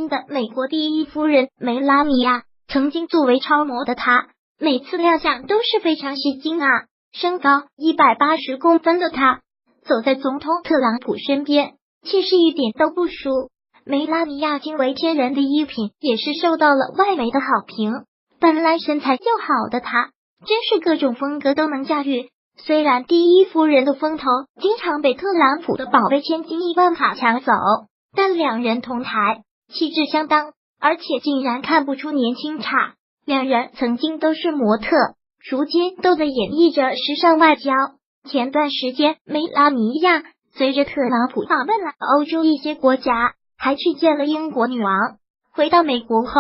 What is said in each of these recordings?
名的美国第一夫人梅拉尼亚。曾经作为超模的她，每次亮相都是非常吸睛啊。身高180公分的她，走在总统特朗普身边，气势一点都不输。梅拉尼亚惊为天人的衣品也是受到了外媒的好评。本来身材就好的她，真是各种风格都能驾驭。虽然第一夫人的风头经常被特朗普的宝贝千金伊万卡抢走，但两人同台，气质相当，而且竟然看不出年轻差。两人曾经都是模特，如今都在演绎着时尚外交。前段时间，梅拉尼亚随着特朗普访问了欧洲一些国家，还去见了英国女王。回到美国后，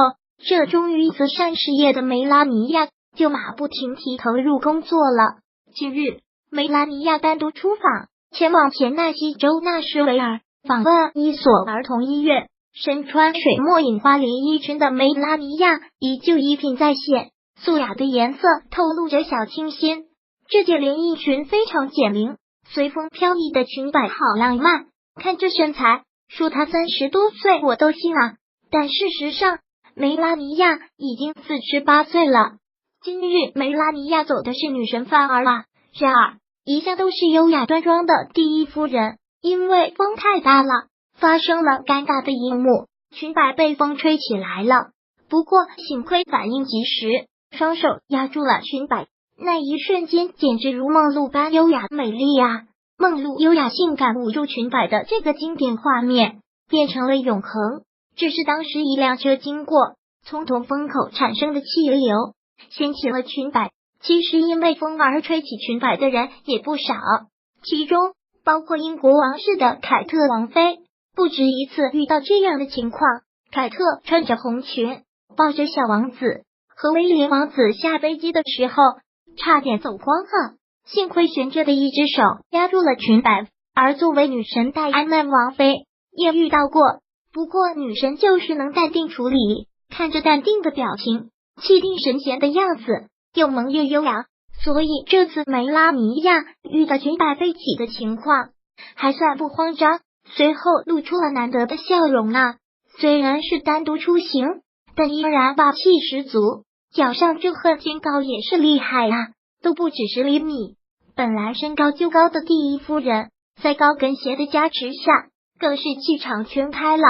这终于慈善事业的梅拉尼亚就马不停蹄投入工作了。近日，梅拉尼亚单独出访，前往田纳西州纳什维尔访问一所儿童医院。身穿水墨印花连衣裙的梅拉尼亚依旧衣品再现，素雅的颜色透露着小清新。这件连衣裙非常减龄，随风飘逸的裙摆好浪漫。看这身材，说她30多岁我都信啊。但事实上，梅拉尼亚已经48岁了。今日梅拉尼亚走的是女神范儿啊。然而，一向都是优雅端庄的第一夫人，因为风太大了，发生了尴尬的一幕，裙摆被风吹起来了。不过幸亏反应及时，双手压住了裙摆，那一瞬间简直如梦露般优雅美丽啊！梦露优雅性感捂住裙摆的这个经典画面变成了永恒。这是当时一辆车经过，从通风口产生的气流掀起了裙摆。其实因为风而吹起裙摆的人也不少，其中包括英国王室的凯特王妃。不止一次遇到这样的情况，凯特穿着红裙，抱着小王子，和威廉王子下飞机的时候，差点走光了，幸亏悬着的一只手压住了裙摆。而作为女神戴安娜王妃也遇到过，不过女神就是能淡定处理，看着淡定的表情，气定神闲的样子，又萌又优雅，所以这次梅拉尼亚遇到裙摆飞起的情况还算不慌张，随后露出了难得的笑容啊。虽然是单独出行，但依然霸气十足，脚上这鹤尖高也是厉害啊，都不只是厘米。本来身高就高的第一夫人，在高跟鞋的加持下，更是气场全开了。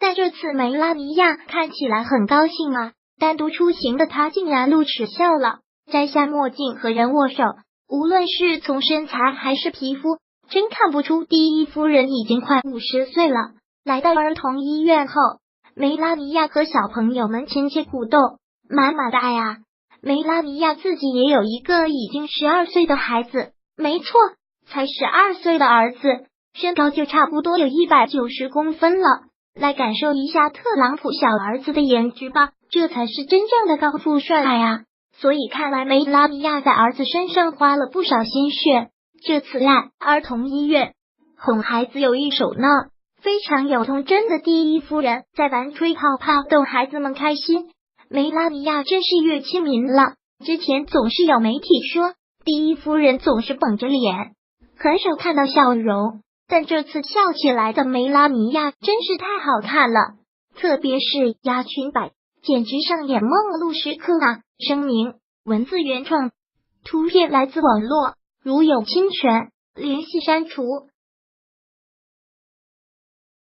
但这次梅拉尼亚看起来很高兴啊，单独出行的她竟然露齿笑了，摘下墨镜和人握手，无论是从身材还是皮肤，真看不出第一夫人已经快50岁了。来到儿童医院后，梅拉尼亚和小朋友们亲切互动，满满的爱啊。梅拉尼亚自己也有一个已经12岁的孩子，没错，才12岁的儿子，身高就差不多有190公分了。来感受一下特朗普小儿子的颜值吧，这才是真正的高富帅啊。所以看来梅拉尼亚在儿子身上花了不少心血。这次来儿童医院哄孩子有一手呢，非常有童真的第一夫人在玩吹泡泡逗孩子们开心。梅拉尼亚真是越亲民了，之前总是有媒体说第一夫人总是绷着脸，很少看到笑容，但这次笑起来的梅拉尼亚真是太好看了，特别是压裙摆，简直上演梦露时刻啊！声明：文字原创，图片来自网络，如有侵权，联系删除。